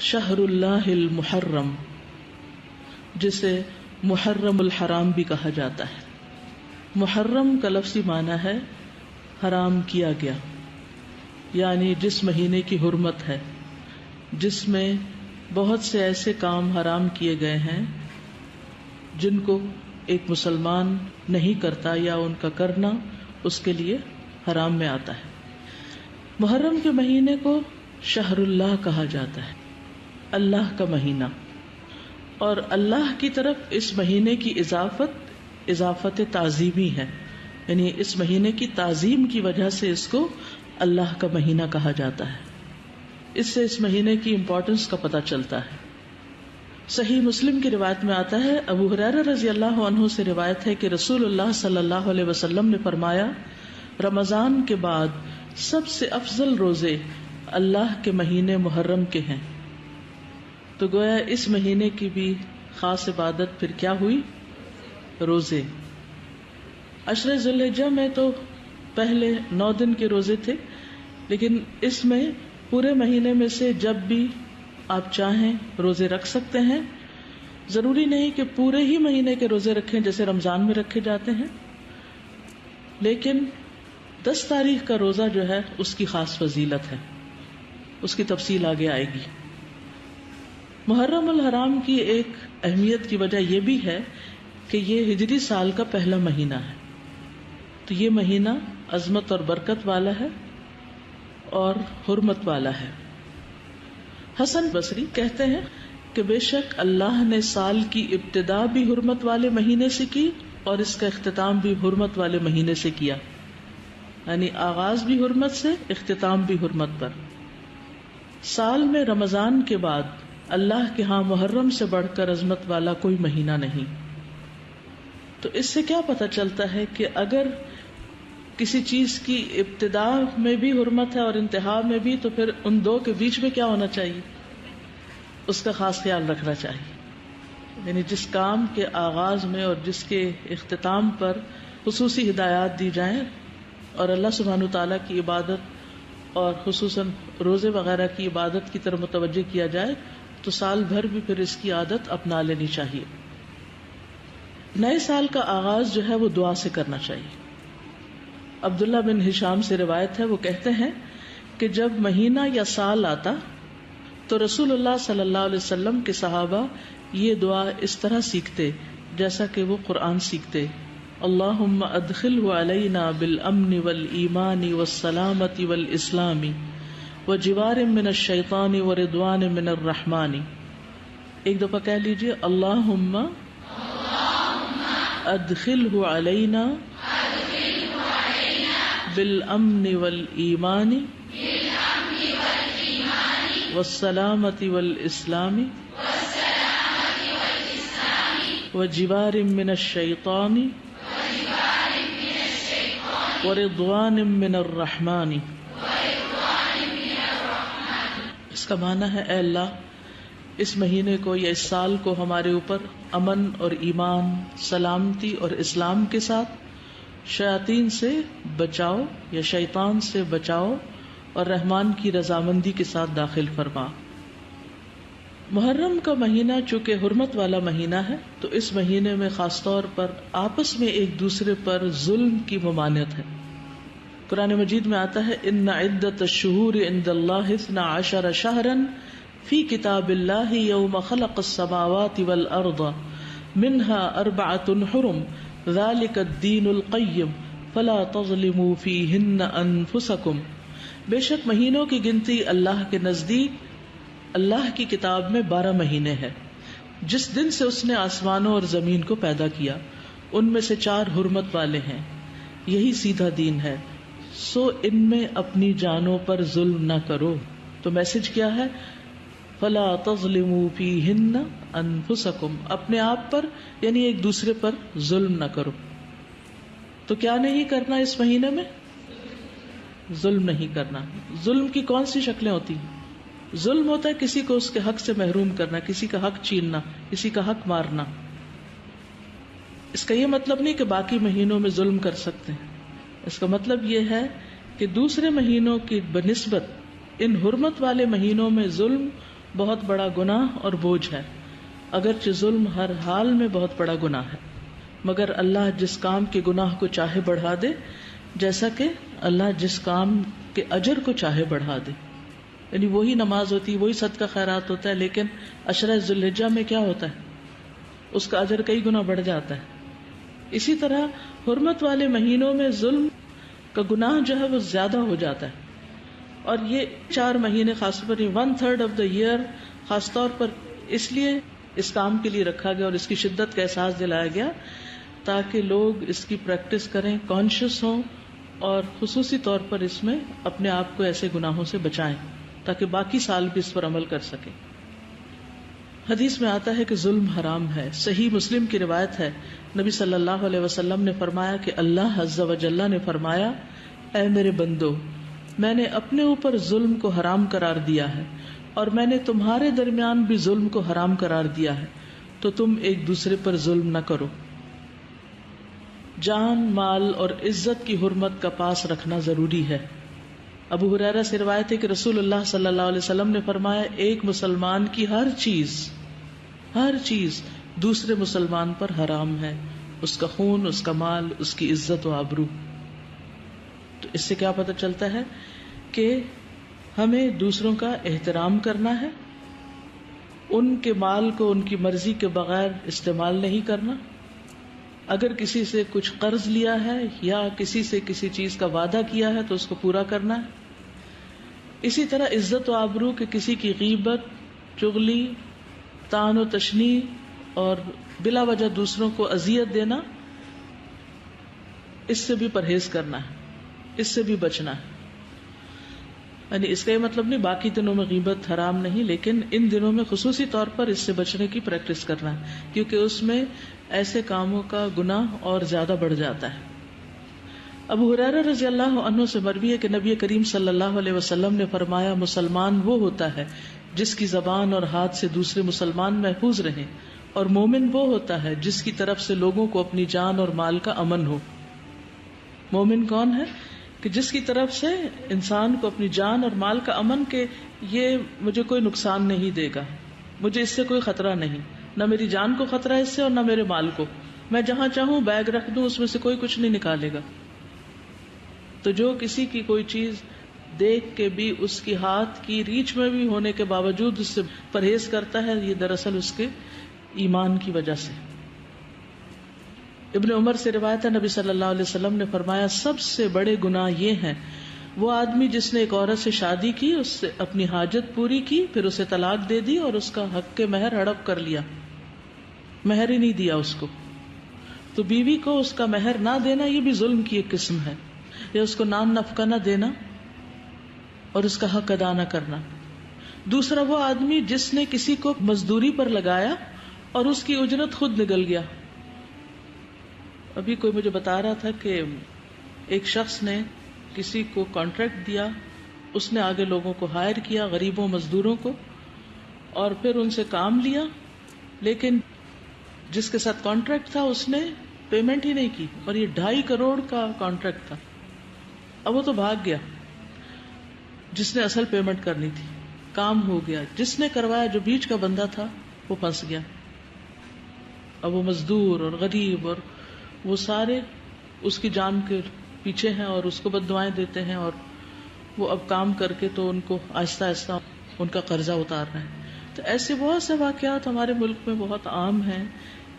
شہر اللہ المحرم، جسے محرم الحرام بھی کہا جاتا ہے۔ محرم کا لفظی معنی ہے حرام کیا گیا، یعنی جس مہینے کی حرمت ہے، جس میں بہت سے ایسے کام حرام کیے گئے ہیں جن کو ایک مسلمان نہیں کرتا یا ان کا کرنا اس کے لیے حرام میں آتا ہے۔ محرم کے مہینے کو شہر اللہ کہا جاتا ہے، اللہ کا مہینہ، اور اللہ کی طرف اس مہینے کی اضافت تعظیمی ہے، یعنی اس مہینے کی تعظیم کی وجہ سے اس کو اللہ کا مہینہ کہا جاتا ہے۔ اس سے اس مہینے کی امپورٹنس کا پتہ چلتا ہے۔ صحیح مسلم کی روایت میں آتا ہے، ابو ہریرہ رضی اللہ عنہ سے روایت ہے کہ رسول اللہ صلی اللہ علیہ وسلم نے فرمایا، رمضان کے بعد سب سے افضل روزے اللہ کے مہینے محرم کے ہیں۔ تو گویا اس مہینے کی بھی خاص عبادت پھر کیا ہوئی؟ روزے۔ عشر ذی الحجہ میں تو پہلے 9 دن کے روزے تھے، لیکن اس میں پورے مہینے میں سے جب بھی آپ چاہیں روزے رکھ سکتے ہیں۔ ضروری نہیں کہ پورے ہی مہینے کے روزے رکھیں جیسے رمضان میں رکھے جاتے ہیں، لیکن 10 تاریخ کا روزہ جو ہے اس کی خاص فضیلت ہے، اس کی تفصیل آگے آئے گی۔ محرم الحرام کی ایک اہمیت کی وجہ یہ بھی ہے کہ یہ ہجری سال کا پہلا مہینہ ہے، تو یہ مہینہ عظمت اور برکت والا ہے اور حرمت والا ہے۔ حسن بصری کہتے ہیں کہ بے شک اللہ نے سال کی ابتدا بھی حرمت والے مہینے سے کی اور اس کا اختتام بھی حرمت والے مہینے سے کیا، یعنی آغاز بھی حرمت سے، اختتام بھی حرمت پر۔ سال میں رمضان کے بعد اللہ کے ہاں محرم سے بڑھ کر عظمت والا کوئی مہینہ نہیں۔ تو اس سے کیا پتہ چلتا ہے کہ اگر کسی چیز کی ابتدا میں بھی حرمت ہے اور انتہا میں بھی، تو پھر ان دو کے بیچ میں کیا ہونا چاہیے؟ اس کا خاص خیال رکھنا چاہیے، یعنی جس کام کے آغاز میں اور جس کے اختتام پر خصوصی ہدایات دی جائیں اور اللہ سبحانہ تعالیٰ کی عبادت اور خصوصاً روزے وغیرہ کی عبادت کی طرف متوجہ کیا جائے تو سال بھر بھی پھر اس کی عادت اپنا لینی چاہیے۔ نئے سال کا آغاز جو ہے وہ دعا سے کرنا چاہیے۔ عبداللہ بن ہشام سے روایت ہے، وہ کہتے ہیں کہ جب مہینہ یا سال آتا تو رسول اللہ صلی اللہ علیہ وسلم کے صحابہ یہ دعا اس طرح سیکھتے جیسا کہ وہ قرآن سیکھتے، اللہم ادخلہ علینا بالامن والایمان والسلامت والاسلام وجوار من الشیطان ورضوان من الرحمن۔ ایک دفعہ کہہ لیجئے، اللہم ادخلہ علینا بالامن والایمان والسلامت والاسلام وجوار من الشیطان ورضوان من الرحمن۔ اس کا معنی ہے، اے اللہ اس مہینے کو یا اس سال کو ہمارے اوپر امن اور ایمان، سلامتی اور اسلام کے ساتھ، شیاطین سے بچاؤ یا شیطان سے بچاؤ اور رحمان کی رضامندی کے ساتھ داخل فرما۔ محرم کا مہینہ چونکہ حرمت والا مہینہ ہے تو اس مہینے میں خاص طور پر آپس میں ایک دوسرے پر ظلم کی ممانعت ہے۔ قرآن مجید میں آتا ہے، ان عدت الشہور عند اللہ 12 شہرا فی کتاب اللہ یوم خلق السماوات والارض منها 4 حرم ذلك الدین القیم فلا تظلموا فیہن انفسکم۔ بے شک مہینوں کی گنتی اللہ کے نزدیک اللہ کی کتاب میں 12 مہینے ہے، جس دن سے اس نے آسمانوں اور زمین کو پیدا کیا، ان میں سے 4 حرمت والے ہیں، یہی سیدھا دین ہے، سو ان میں اپنی جانوں پر ظلم نہ کرو۔ تو میسج کیا ہے؟ فلا تظلموا فیہن انفسکم، اپنے آپ پر یعنی ایک دوسرے پر ظلم نہ کرو۔ تو کیا نہیں کرنا اس مہینے میں؟ ظلم نہیں کرنا۔ ظلم کی کون سی شکلیں ہوتی ہیں؟ ظلم ہوتا ہے کسی کو اس کے حق سے محروم کرنا، کسی کا حق چھیننا، کسی کا حق مارنا۔ اس کا یہ مطلب نہیں کہ باقی مہینوں میں ظلم کر سکتے ہیں، اس کا مطلب یہ ہے کہ دوسرے مہینوں کی بنسبت ان حرمت والے مہینوں میں ظلم بہت بڑا گناہ اور بوجھ ہے، اگرچہ ظلم ہر حال میں بہت بڑا گناہ ہے، مگر اللہ جس کام کے گناہ کو چاہے بڑھا دے، جیسا کہ اللہ جس کام کے اجر کو چاہے بڑھا دے. یعنی وہی نماز ہوتی ہے، وہی صدقہ خیرات ہوتا ہے، لیکن عشرہ ذی الحجہ میں کیا ہوتا ہے، اس کا اجر کئی گنا بڑھ جاتا ہے. اسی طرح حرمت والے مہینوں میں ظلم کا گناہ جو ہے وہ زیادہ ہو جاتا ہے. اور یہ 4 مہینے خاص طور پر 1/3 آف دا ایئر خاص طور پر اس لیے اس کام کے لیے رکھا گیا اور اس کی شدت کا احساس دلایا گیا تاکہ لوگ اس کی پریکٹس کریں، کانشیس ہوں، اور خصوصی طور پر اس میں اپنے آپ کو ایسے گناہوں سے بچائیں تاکہ باقی سال بھی اس پر عمل کر سکیں. حدیث میں آتا ہے کہ ظلم حرام ہے. صحیح مسلم کی روایت ہے، نبی صلی اللہ علیہ وسلم نے فرمایا کہ اللہ عز و جل نے فرمایا، اے میرے بندو، میں نے اپنے اوپر ظلم کو حرام قرار دیا ہے اور میں نے تمہارے درمیان بھی ظلم کو حرام قرار دیا ہے، تو تم ایک دوسرے پر ظلم نہ کرو. جان، مال اور عزت کی حرمت کا پاس رکھنا ضروری ہے. ابو ہریرہ سے روایت ہے کہ رسول اللہ صلی اللہ علیہ وسلم نے فرمایا، ایک مسلمان کی ہر چیز دوسرے مسلمان پر حرام ہے، اس کا خون، اس کا مال، اس کی عزت و آبرو. تو اس سے کیا پتہ چلتا ہے کہ ہمیں دوسروں کا احترام کرنا ہے، ان کے مال کو ان کی مرضی کے بغیر استعمال نہیں کرنا. اگر کسی سے کچھ قرض لیا ہے یا کسی سے کسی چیز کا وعدہ کیا ہے تو اس کو پورا کرنا ہے. اسی طرح عزت و آبرو کہ کسی کی غیبت، چغلی، طعن و تشنیع اور بلا وجہ دوسروں کو اذیت دینا، اس سے بھی پرہیز کرنا ہے، اس سے بھی بچنا ہے. یعنی اس کا یہ مطلب نہیں باقی دنوں میں غیبت حرام نہیں، لیکن ان دنوں میں خصوصی طور پر اس سے بچنے کی پریکٹس کرنا ہے، کیونکہ اس میں ایسے کاموں کا گناہ اور زیادہ بڑھ جاتا ہے. ابو ہریرہ رضی اللہ عنہ سے مروی ہے کہ نبی کریم صلی اللہ علیہ وسلم نے فرمایا، مسلمان وہ ہوتا ہے جس کی زبان اور ہاتھ سے دوسرے مسلمان محفوظ رہیں، اور مومن وہ ہوتا ہے جس کی طرف سے لوگوں کو اپنی جان اور مال کا امن ہو. مومن کون ہے؟ کہ جس کی طرف سے انسان کو اپنی جان اور مال کا امن، کہ یہ مجھے کوئی نقصان نہیں دے گا، مجھے اس سے کوئی خطرہ نہیں، نہ میری جان کو خطرہ ہے اس سے اور نہ میرے مال کو، میں جہاں چاہوں بیگ رکھ دوں اس میں سے کوئی کچھ نہیں نکالے گا. تو جو کسی کی کوئی چیز دیکھ کے بھی اس کی ہاتھ کی ریچ میں بھی ہونے کے باوجود اس سے پرہیز کرتا ہے، یہ دراصل اس کے ایمان کی وجہ سے. ابن عمر سے روایت ہے، نبی صلی اللہ علیہ وسلم نے فرمایا، سب سے بڑے گناہ یہ ہیں، وہ آدمی جس نے ایک عورت سے شادی کی، اس سے اپنی حاجت پوری کی، پھر اسے طلاق دے دی اور اس کا حق کے مہر ہڑپ کر لیا، مہر ہی نہیں دیا اس کو. تو بیوی کو اس کا مہر نہ دینا یہ بھی ظلم کی ایک قسم ہے، یا اس کو نان نفقہ نہ دینا اور اس کا حق ادا نہ کرنا. دوسرا وہ آدمی جس نے کسی کو مزدوری پر لگایا اور اس کی اجرت خود نکل گیا. ابھی کوئی مجھے بتا رہا تھا کہ ایک شخص نے کسی کو کانٹریکٹ دیا، اس نے آگے لوگوں کو ہائر کیا، غریبوں مزدوروں کو، اور پھر ان سے کام لیا، لیکن جس کے ساتھ کانٹریکٹ تھا اس نے پیمنٹ ہی نہیں کی، اور یہ 2.5 کروڑ کا کانٹریکٹ تھا. اب وہ تو بھاگ گیا جس نے اصل پیمنٹ کرنی تھی، کام ہو گیا، جس نے کروایا جو بیچ کا بندہ تھا وہ پھنس گیا. اب وہ مزدور اور غریب اور وہ سارے اس کی جان کے پیچھے ہیں اور اس کو بد دعائیں دیتے ہیں، اور وہ اب کام کر کے تو ان کو آہستہ آہستہ ان کا قرضہ اتار رہے ہیں. تو ایسے بہت سے واقعات ہمارے ملک میں بہت عام ہیں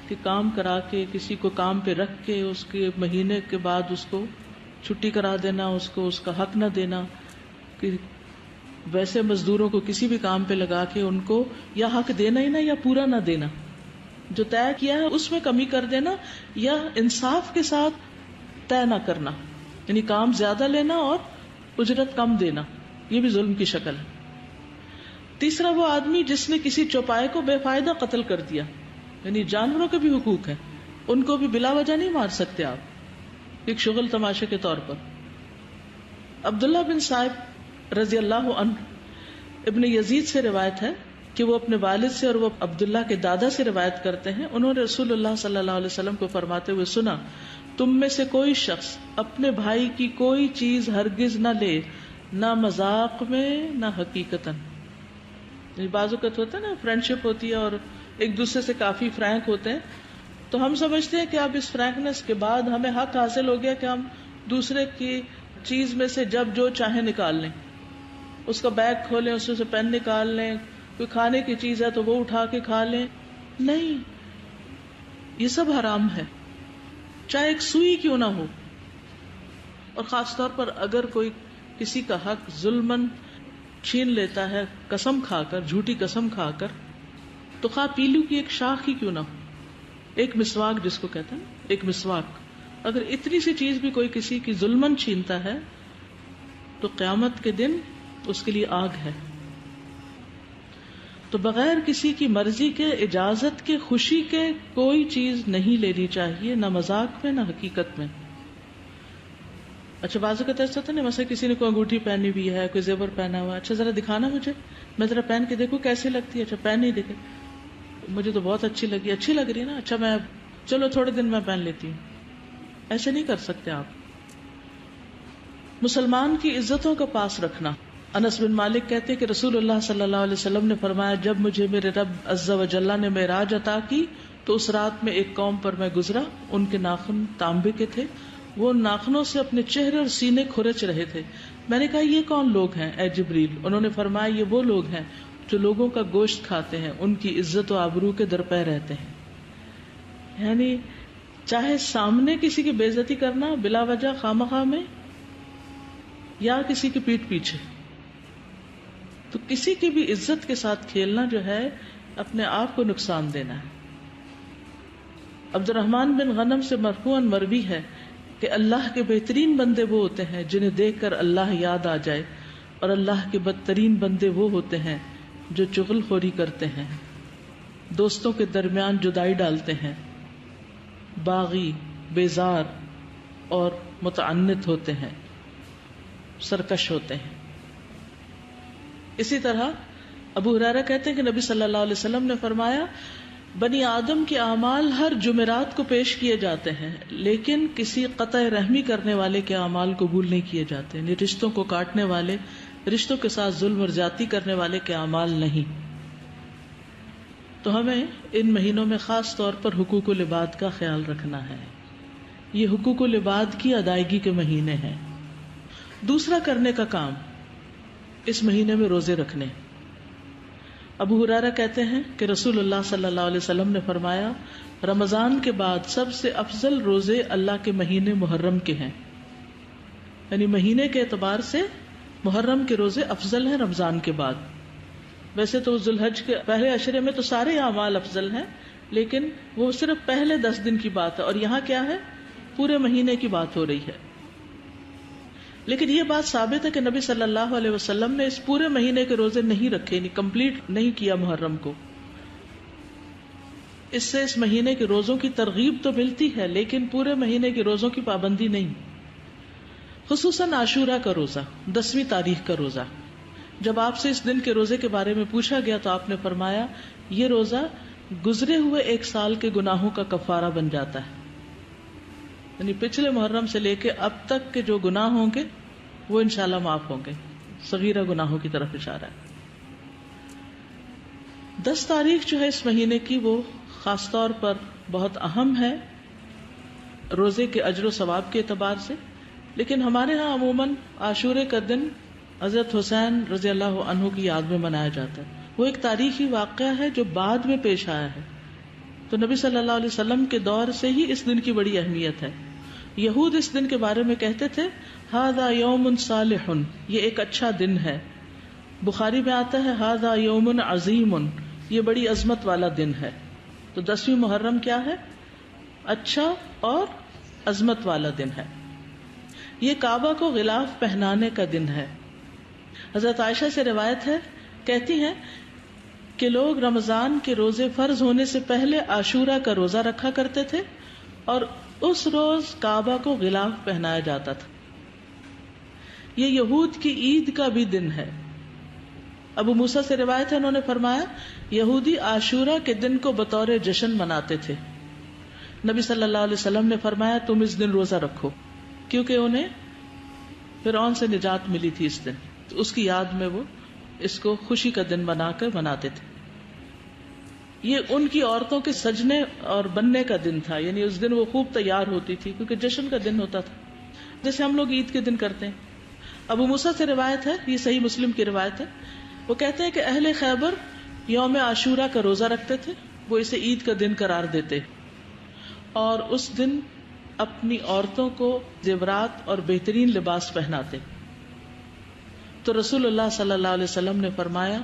کہ کام کرا کے کسی کو کام پہ رکھ کے اس کے مہینے کے بعد اس کو چھٹی کرا دینا، اس کو اس کا حق نہ دینا، کہ ویسے مزدوروں کو کسی بھی کام پہ لگا کے ان کو یا حق دینا ہی نہ یا پورا نہ دینا، جو طے کیا ہے اس میں کمی کر دینا، یا انصاف کے ساتھ طے نہ کرنا، یعنی کام زیادہ لینا اور اجرت کم دینا، یہ بھی ظلم کی شکل ہے. تیسرا وہ آدمی جس نے کسی چوپائے کو بے فائدہ قتل کر دیا، یعنی جانوروں کے بھی حقوق ہیں، ان کو بھی بلا وجہ نہیں مار سکتے آپ، ایک شغل تماشے کے طور پر. عبداللہ بن صائب رضی اللہ عنہ ابن یزید سے روایت ہے کہ وہ اپنے والد سے اور وہ عبداللہ کے دادا سے روایت کرتے ہیں، انہوں نے رسول اللہ صلی اللہ علیہ وسلم کو فرماتے ہوئے سنا، تم میں سے کوئی شخص اپنے بھائی کی کوئی چیز ہرگز نہ لے، نہ مذاق میں نہ حقیقتاً. بعض اوقات ہوتا ہے نا فرینڈشپ ہوتی ہے اور ایک دوسرے سے کافی فرینک ہوتے ہیں، تو ہم سمجھتے ہیں کہ اب اس فرینکنس کے بعد ہمیں حق حاصل ہو گیا کہ ہم دوسرے کی چیز میں سے جب جو چاہیں نکال لیں، اس کا بیگ کھولیں، اس میں سے پین نکال لیں، کوئی کھانے کی چیز ہے تو وہ اٹھا کے کھا لیں. نہیں، یہ سب حرام ہے، چاہے ایک سوئی کیوں نہ ہو. اور خاص طور پر اگر کوئی کسی کا حق ظلمن چھین لیتا ہے قسم کھا کر، جھوٹی قسم کھا کر، تو خواہ پیلو کی ایک شاخ ہی کیوں نہ ہو، ایک مسواک جس کو کہتے ہیں، ایک مسواک، اگر اتنی سی چیز بھی کوئی کسی کی ظلمن چھینتا ہے تو قیامت کے دن اس کے لیے آگ ہے. تو بغیر کسی کی مرضی کے، اجازت کے، خوشی کے کوئی چیز نہیں لینی چاہیے، نہ مذاق میں نہ حقیقت میں. اچھا بعض اوقات ایسا ہوتا ہے نا، مثلا کسی نے کوئی انگوٹھی پہنی ہوئی ہے، کوئی زیور پہنا ہوا ہے، اچھا ذرا دکھانا مجھے، میں ذرا پہن کے دیکھوں کیسی لگتی ہے. اچھا پہن ہی دیکھے، مجھے تو بہت اچھی لگی، اچھی لگ رہی ہے نا، اچھا میں چلو تھوڑے دن میں پہن لیتی ہوں. ایسے نہیں کر سکتے آپ. مسلمان کی عزتوں کا پاس رکھنا. انس بن مالک کہتے کہ رسول اللہ صلی اللہ علیہ وسلم نے فرمایا، جب مجھے میرے رب عز و جل نے معراج عطا کی تو اس رات میں ایک قوم پر میں گزرا، ان کے ناخن تانبے کے تھے، وہ ناخنوں سے اپنے چہرے اور سینے کھرچ رہے تھے. میں نے کہا یہ کون لوگ ہیں اے جبریل؟ انہوں نے فرمایا یہ وہ لوگ ہیں جو لوگوں کا گوشت کھاتے ہیں، ان کی عزت و آبرو کے درپے رہتے ہیں. یعنی چاہے سامنے کسی کی بے عزتی کرنا بلا وجہ خواہ میں یا کسی کی پیٹھ پیچھے، تو کسی کی بھی عزت کے ساتھ کھیلنا جو ہے اپنے آپ کو نقصان دینا ہے. عبد الرحمن بن غنم سے مرفوعاً مروی ہے کہ اللہ کے بہترین بندے وہ ہوتے ہیں جنہیں دیکھ کر اللہ یاد آ جائے، اور اللہ کے بدترین بندے وہ ہوتے ہیں جو چغل خوری کرتے ہیں، دوستوں کے درمیان جدائی ڈالتے ہیں، باغی، بیزار اور متعنت ہوتے ہیں، سرکش ہوتے ہیں. اسی طرح ابو ہریرہ کہتے ہیں کہ نبی صلی اللہ علیہ وسلم نے فرمایا، بنی آدم کے اعمال ہر جمعرات کو پیش کیے جاتے ہیں، لیکن کسی قطع رحمی کرنے والے کے اعمال قبول نہیں کیے جاتے، یعنی رشتوں کو کاٹنے والے، رشتوں کے ساتھ ظلم اور زیادتی کرنے والے کے اعمال نہیں. تو ہمیں ان مہینوں میں خاص طور پر حقوق العباد کا خیال رکھنا ہے. یہ حقوق العباد کی ادائیگی کے مہینے ہیں. دوسرا کرنے کا کام اس مہینے میں روزے رکھنے. ابو ہریرہ کہتے ہیں کہ رسول اللہ صلی اللہ علیہ وسلم نے فرمایا، رمضان کے بعد سب سے افضل روزے اللہ کے مہینے محرم کے ہیں. یعنی مہینے کے اعتبار سے محرم کے روزے افضل ہیں رمضان کے بعد. ویسے تو ذوالحج کے پہلے عشرے میں تو سارے اعمال افضل ہیں، لیکن وہ صرف پہلے 10 دن کی بات ہے، اور یہاں کیا ہے، پورے مہینے کی بات ہو رہی ہے. لیکن یہ بات ثابت ہے کہ نبی صلی اللہ علیہ وسلم نے اس پورے مہینے کے روزے نہیں رکھے، یعنی کمپلیٹ نہیں کیا محرم کو. اس سے اس مہینے کے روزوں کی ترغیب تو ملتی ہے، لیکن پورے مہینے کے روزوں کی پابندی نہیں. خصوصاً عاشورہ کا روزہ، 10ویں تاریخ کا روزہ. جب آپ سے اس دن کے روزے کے بارے میں پوچھا گیا تو آپ نے فرمایا، یہ روزہ گزرے ہوئے 1 سال کے گناہوں کا کفارہ بن جاتا ہے. یعنی پچھلے محرم سے لے کے اب تک کے جو گناہ ہوں گے وہ انشاءاللہ معاف ہوں گے. صغیرہ گناہوں کی طرف اشارہ ہے. 10 تاریخ جو ہے اس مہینے کی، وہ خاص طور پر بہت اہم ہے روزے کے اجر و ثواب کے اعتبار سے. لیکن ہمارے ہاں عموماً عاشورے کا دن حضرت حسین رضی اللہ عنہ کی یاد میں منایا جاتا ہے. وہ ایک تاریخی واقعہ ہے جو بعد میں پیش آیا ہے. تو نبی صلی اللہ علیہ وسلم کے دور سے ہی اس دن کی بڑی اہمیت ہے. یہود اس دن کے بارے میں کہتے تھے، ھذا یوم صالح، یہ ایک اچھا دن ہے. بخاری میں آتا ہے ھذا یوم عظیم، یہ بڑی عظمت والا دن ہے. تو 10ویں محرم کیا ہے؟ اچھا اور عظمت والا دن ہے. یہ کعبہ کو غلاف پہنانے کا دن ہے. حضرت عائشہ سے روایت ہے، کہتی ہیں کہ لوگ رمضان کے روزے فرض ہونے سے پہلے عاشورہ کا روزہ رکھا کرتے تھے، اور اس روز کعبہ کو غلاف پہنایا جاتا تھا. یہ یہود کی عید کا بھی دن ہے. ابو موسیٰ سے روایت ہے، انہوں نے فرمایا، یہودی عاشورہ کے دن کو بطور جشن مناتے تھے. نبی صلی اللہ علیہ وسلم نے فرمایا، تم اس دن روزہ رکھو، کیونکہ انہیں فرعون سے نجات ملی تھی اس دن، تو اس کی یاد میں وہ اس کو خوشی کا دن بنا کر مناتے تھے. یہ ان کی عورتوں کے سجنے اور بننے کا دن تھا، یعنی اس دن وہ خوب تیار ہوتی تھی کیونکہ جشن کا دن ہوتا تھا، جیسے ہم لوگ عید کے دن کرتے ہیں. ابو موسیٰ سے روایت ہے، یہ صحیح مسلم کی روایت ہے، وہ کہتے ہیں کہ اہل خیبر یوم عاشورہ کا روزہ رکھتے تھے، وہ اسے عید کا دن قرار دیتے اور اس دن اپنی عورتوں کو زیورات اور بہترین لباس پہناتے. تو رسول اللہ صلی اللہ علیہ وسلم نے فرمایا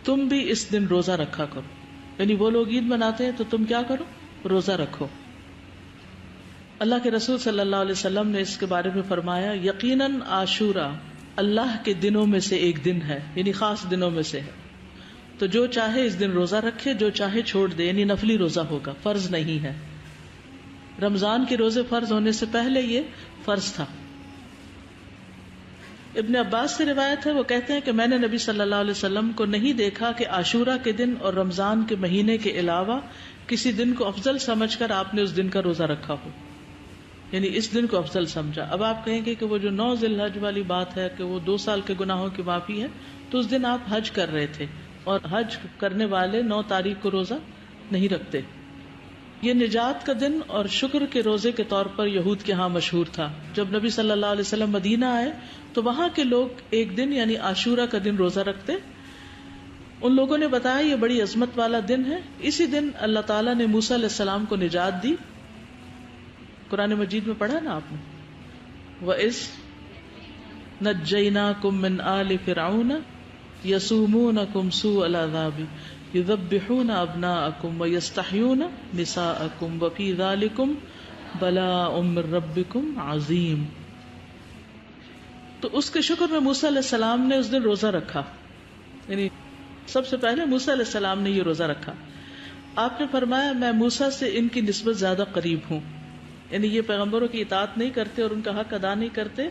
تم بھی اس دن روزہ رکھا کرو، یعنی وہ لوگ عید مناتے ہیں تو تم کیا کرو، روزہ رکھو. اللہ کے رسول صلی اللہ علیہ وسلم نے اس کے بارے میں فرمایا یقیناً عاشورہ اللہ کے دنوں میں سے ایک دن ہے، یعنی خاص دنوں میں سے ہے، تو جو چاہے اس دن روزہ رکھے، جو چاہے چھوڑ دے، یعنی نفلی روزہ ہوگا، فرض نہیں ہے. رمضان کے روزے فرض ہونے سے پہلے یہ فرض تھا. ابن عباس سے روایت ہے، وہ کہتے ہیں کہ میں نے نبی صلی اللہ علیہ وسلم کو نہیں دیکھا کہ عاشورہ کے دن اور رمضان کے مہینے کے علاوہ کسی دن کو افضل سمجھ کر آپ نے اس دن کا روزہ رکھا ہو، یعنی اس دن کو افضل سمجھا. اب آپ کہیں گے کہ وہ جو 9 ذی الحج والی بات ہے کہ وہ 2 سال کے گناہوں کی معافی ہے، تو اس دن آپ حج کر رہے تھے اور حج کرنے والے 9 تاریخ کو روزہ نہیں رکھتے. یہ نجات کا دن اور شکر کے روزے کے طور پر یہود کے ہاں مشہور تھا. جب نبی صلی اللہ علیہ وسلم مدینہ آئے تو وہاں کے لوگ ایک دن یعنی عاشورہ کا دن روزہ رکھتے. ان لوگوں نے بتایا یہ بڑی عظمت والا دن ہے، اسی دن اللہ تعالیٰ نے موسیٰ علیہ السلام کو نجات دی. قرآن مجید میں پڑھا نا آپ نے، وَإِذْ نَجَّيْنَاكُم مِّنْ آلِ فِرْعَوْنَ يَسُومُونَكُمْ سُوءَ الْعَذَابِ يُذَبِّحُونَ أَبْنَاءَكُمْ وَيَسْتَحْيُونَ نِسَاءَكُمْ وَفِي ذَلِكُمْ بَلَاءٌ مِّن رَّبِّكُمْ عَظِيمٌ. تو اس کے شکر میں موسیٰ علیہ السلام نے اس دن روزہ رکھا، یعنی سب سے پہلے موسیٰ علیہ السلام نے یہ روزہ رکھا. آپ نے فرمایا میں موسیٰ سے ان کی نسبت زیادہ قریب ہوں، یعنی یہ پیغمبروں کی اطاعت نہیں کرتے اور ان کا حق ادا نہیں کرتے،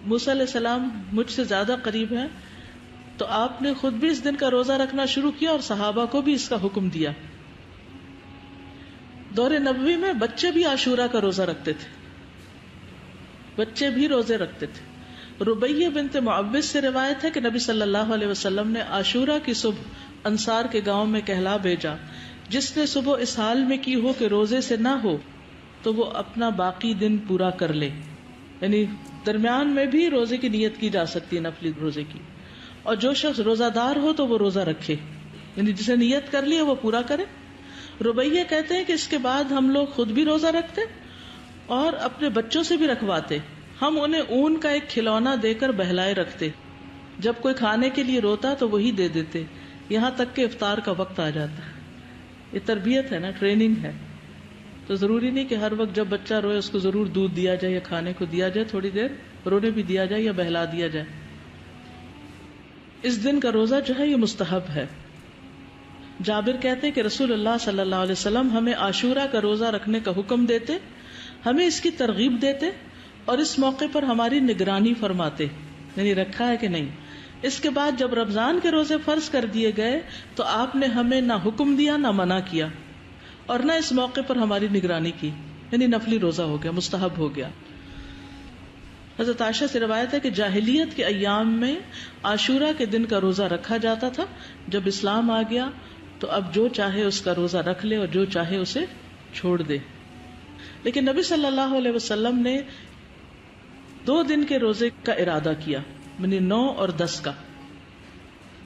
موسیٰ علیہ السلام مجھ سے زیادہ قریب ہیں. تو آپ نے خود بھی اس دن کا روزہ رکھنا شروع کیا اور صحابہ کو بھی اس کا حکم دیا. دور نبوی میں بچے بھی عاشورہ کا روزہ رکھتے تھے، بچے بھی روزے رکھتے تھے. ربیہ بنت معوذ سے روایت ہے کہ نبی صلی اللہ علیہ وسلم نے عاشورہ کی صبح انصار کے گاؤں میں کہلا بھیجا جس نے صبح اس حال میں کی ہو کہ روزے سے نہ ہو تو وہ اپنا باقی دن پورا کر لے. یعنی درمیان میں بھی روزے کی نیت کی جا سکتی ہے، نفلی روزے کی. اور جو شخص روزہ دار ہو تو وہ روزہ رکھے، یعنی جسے نیت کر لی ہے وہ پورا کرے. ربیہ کہتے ہیں کہ اس کے بعد ہم لوگ خود بھی روزہ رکھتے اور اپنے بچوں سے بھی رکھواتے. ہم انہیں اون کا ایک کھلونا دے کر بہلائے رکھتے، جب کوئی کھانے کے لیے روتا تو وہی دے دیتے، یہاں تک کہ افطار کا وقت آ جاتا. یہ تربیت ہے نا، ٹریننگ ہے. تو ضروری نہیں کہ ہر وقت جب بچہ روئے اس کو ضرور دودھ دیا جائے یا کھانے کو دیا جائے، تھوڑی دیر رونے بھی دیا جائے یا بہلا دیا جائے. اس دن کا روزہ جو ہے یہ مستحب ہے. جابر کہتے ہیں کہ رسول اللہ صلی اللہ علیہ وسلم ہمیں عاشورہ کا روزہ رکھنے کا حکم دیتے، ہمیں اس کی ترغیب دیتے اور اس موقع پر ہماری نگرانی فرماتے، یعنی رکھا ہے کہ نہیں. اس کے بعد جب رمضان کے روزے فرض کر دیے گئے تو آپ نے ہمیں نہ حکم دیا نہ منع کیا اور نہ اس موقع پر ہماری نگرانی کی، یعنی نفلی روزہ ہو گیا، مستحب ہو گیا. حضرت عائشہ سے روایت ہے کہ جاہلیت کے ایام میں عاشورہ کے دن کا روزہ رکھا جاتا تھا، جب اسلام آ گیا تو اب جو چاہے اس کا روزہ رکھ لے اور جو چاہے اسے چھوڑ دے. لیکن نبی صلی اللہ علیہ وسلم نے 2 دن کے روزے کا ارادہ کیا، یعنی 9 اور 10 کا.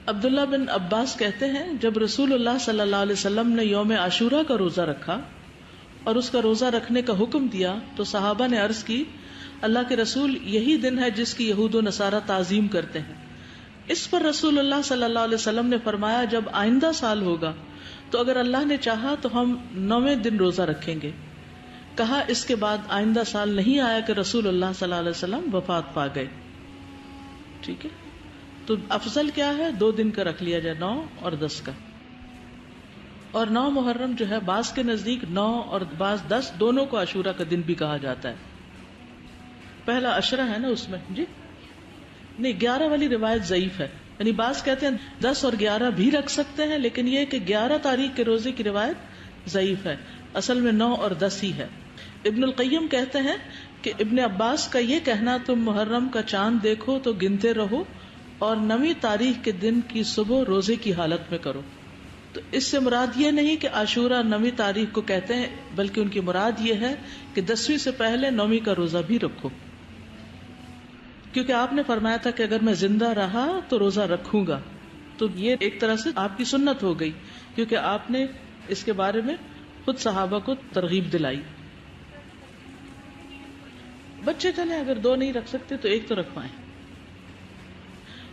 عبداللہ بن عباس کہتے ہیں جب رسول اللہ صلی اللہ علیہ وسلم نے یوم عاشورہ کا روزہ رکھا اور اس کا روزہ رکھنے کا حکم دیا تو صحابہ نے عرض کی اللہ کے رسول یہی دن ہے جس کی یہود و نصارہ تعظیم کرتے ہیں. اس پر رسول اللہ صلی اللہ علیہ وسلم نے فرمایا جب آئندہ سال ہوگا تو اگر اللہ نے چاہا تو ہم 9ویں دن روزہ رکھیں گے. کہا اس کے بعد آئندہ سال نہیں آیا کہ رسول اللہ صلی اللہ علیہ وسلم وفات پا گئے. ٹھیک ہے، تو افضل کیا ہے 2 دن کا رکھ لیا جائے، 9 اور 10 کا. اور 9 محرم جو ہے بعض کے نزدیک 9 اور بعض 10 دونوں کو عاشورہ کا دن بھی کہا جاتا ہے. پہلا عشرہ ہے نا اس میں، جی نہیں 11 والی روایت ضعیف ہے، یعنی بعض کہتے ہیں 10 اور 11 بھی رکھ سکتے ہیں، لیکن یہ کہ 11 تاریخ کے روزے کی روایت ضعیف ہے. اصل میں 9 اور 10 ہی ہے. ابن القیم کہتے ہیں کہ ابن عباس کا یہ کہنا تم محرم کا چاند دیکھو تو گنتے رہو اور 9 تاریخ کے دن کی صبح روزے کی حالت میں کرو. تو اس سے مراد یہ نہیں کہ عاشورہ 9 تاریخ کو کہتے ہیں، بلکہ ان کی مراد یہ ہے کہ 10ویں سے پہلے 9 کا روزہ بھی رکھو، کیونکہ آپ نے فرمایا تھا کہ اگر میں زندہ رہا تو روزہ رکھوں گا. تو یہ ایک طرح سے آپ کی سنت ہو گئی، کیونکہ آپ نے اس کے بارے میں خود صحابہ کو ترغیب دلائی. بچے چلیں اگر 2 نہیں رکھ سکتے تو 1 تو رکھوائیں.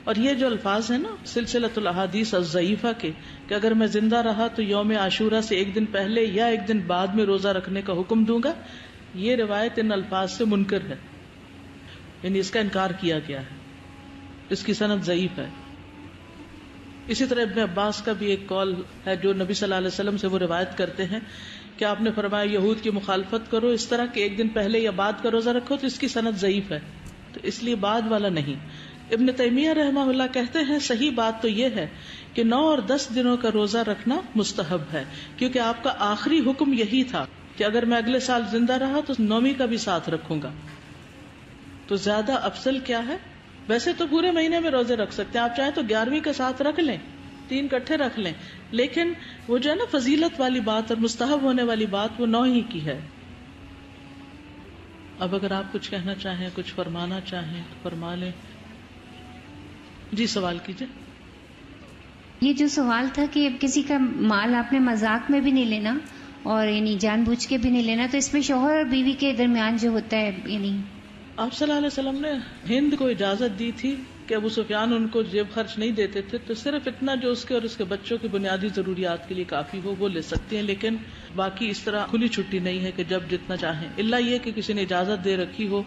اور یہ جو الفاظ ہیں نا سلسلۃ الاحادیث الضعیفہ کے، کہ اگر میں زندہ رہا تو یوم عاشورہ سے 1 دن پہلے یا 1 دن بعد میں روزہ رکھنے کا حکم دوں گا، یہ روایت ان الفاظ سے منکر ہے، یعنی اس کا انکار کیا گیا ہے، اس کی سند ضعیف ہے. اسی طرح ابن عباس کا بھی ایک قول ہے جو نبی صلی اللہ علیہ وسلم سے وہ روایت کرتے ہیں کہ آپ نے فرمایا یہود کی مخالفت کرو اس طرح کہ 1 دن پہلے یا بعد کا روزہ رکھو، تو اس کی سند ضعیف ہے، تو اس لیے بعد والا نہیں. ابن تیمیہ رحمہ اللہ کہتے ہیں صحیح بات تو یہ ہے کہ 9 اور 10 دنوں کا روزہ رکھنا مستحب ہے، کیونکہ آپ کا آخری حکم یہی تھا کہ اگر میں اگلے سال زندہ رہا تو 9ویں کا بھی ساتھ رکھوں گا. تو زیادہ افضل کیا ہے؟ ویسے تو پورے مہینے میں روزے رکھ سکتے ہیں، آپ چاہیں تو 11ویں کا ساتھ رکھ لیں، 3 اکٹھے رکھ لیں، لیکن وہ جو ہے نا فضیلت والی بات اور مستحب ہونے والی بات وہ 9 ہی کی ہے. اب اگر آپ کچھ کہنا چاہیں، کچھ فرمانا چاہیں تو فرما لیں. جی سوال کیجئے. یہ جو سوال تھا کہ کسی کا مال آپ نے مذاق میں بھی نہیں لینا اور یعنی جان بوجھ کے بھی نہیں لینا، تو اس میں شوہر اور بیوی کے درمیان جو ہوتا ہے، یعنی آپ صلی اللہ علیہ وسلم نے ہند کو اجازت دی تھی کہ ابو سفیان ان کو جیب خرچ نہیں دیتے تھے، تو صرف اتنا جو اس کے اور اس کے بچوں کی بنیادی ضروریات کے لیے کافی ہو وہ لے سکتی ہیں، لیکن باقی اس طرح کھلی چھٹی نہیں ہے کہ جب جتنا چاہیں، الا یہ کہ کسی نے اجازت دے رکھی ہو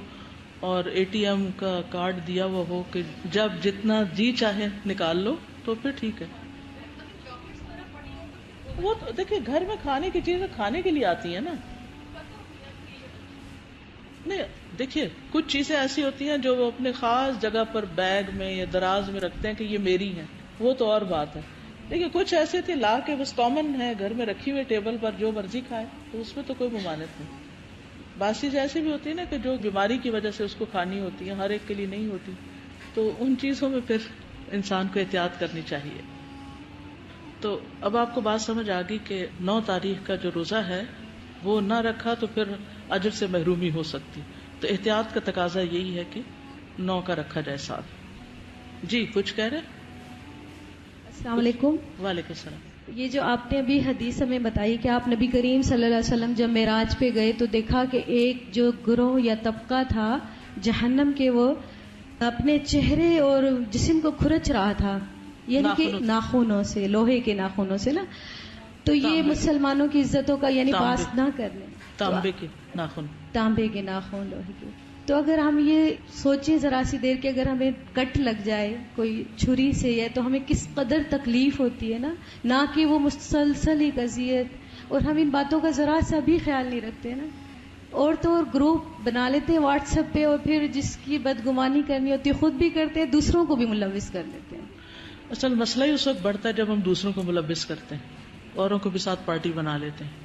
اور ATM کا کارڈ دیا ہوا ہو کہ جب جتنا جی چاہے نکال لو، تو پھر ٹھیک ہے. وہ تو دیکھیں گھر میں کھانے کی چیزیں کھانے کے لیے آتی ہیں نا. نہیں دیکھیے کچھ چیزیں ایسی ہوتی ہیں جو وہ اپنے خاص جگہ پر بیگ میں یا دراز میں رکھتے ہیں کہ یہ میری ہیں، وہ تو اور بات ہے. دیکھیے کچھ ایسی تھی لا کے بس کامن ہے گھر میں رکھی ہوئی ٹیبل پر جو مرضی کھائے، تو اس میں تو کوئی ممانعت نہیں. بعض چیزیں ایسی بھی ہوتی ہے نا کہ جو بیماری کی وجہ سے اس کو کھانی ہوتی ہے، ہر ایک کے لیے نہیں ہوتی، تو ان چیزوں میں پھر انسان کو احتیاط کرنی چاہیے. تو اب آپ کو بات سمجھ آ گئی کہ 9 تاریخ کا جو روزہ ہے وہ نہ رکھا تو پھر اجر سے محرومی ہو سکتی، تو احتیاط کا تقاضا یہی ہے کہ 9 کا رکھا جائے ساتھ. جی کچھ کہہ رہے؟ السلام علیکم. وعلیکم السلام. یہ جو آپ نے ابھی حدیث ہمیں بتائی کہ آپ نبی کریم صلی اللہ علیہ وسلم جب معراج پہ گئے تو دیکھا کہ ایک جو گروہ یا طبقہ تھا جہنم کے، وہ اپنے چہرے اور جسم کو کھرچ رہا تھا، یعنی کہ ناخنوں سے، لوہے کے ناخنوں سے نا، تو یہ مسلمانوں کی عزتوں کا یعنی پاس نہ کرنے، تانبے کے ناخن، تانبے کے ناخن، لوہے کے. تو اگر ہم یہ سوچیں ذرا سی دیر کہ اگر ہمیں کٹ لگ جائے کوئی چھری سے یا تو ہمیں کس قدر تکلیف ہوتی ہے نا، نہ کہ وہ مسلسل ہی اذیت، اور ہم ان باتوں کا ذرا سا بھی خیال نہیں رکھتے نا. اور تو اور گروپ بنا لیتے ہیں واٹس ایپ پہ، اور پھر جس کی بدگمانی کرنی ہوتی ہے خود بھی کرتے ہیں، دوسروں کو بھی ملوث کر دیتے ہیں. اصل مسئلہ ہی اس وقت بڑھتا ہے جب ہم دوسروں کو ملوث کرتے ہیں، اوروں کو بھی ساتھ پارٹی بنا لیتے ہیں.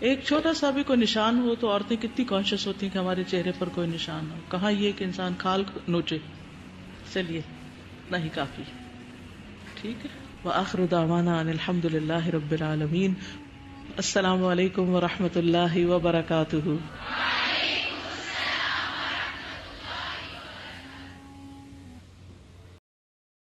ایک چھوٹا سا بھی کوئی نشان ہو تو عورتیں کتنی کانشیس ہوتی ہیں کہ ہمارے چہرے پر کوئی نشان ہو، کہاں یہ کہ انسان کھال نوچے. چلیے نہیں کافی ٹھیک ہے. وآخر دعوانا ان الحمد للہ رب العالمین. السلام علیکم ورحمۃ اللہ وبرکاتہ.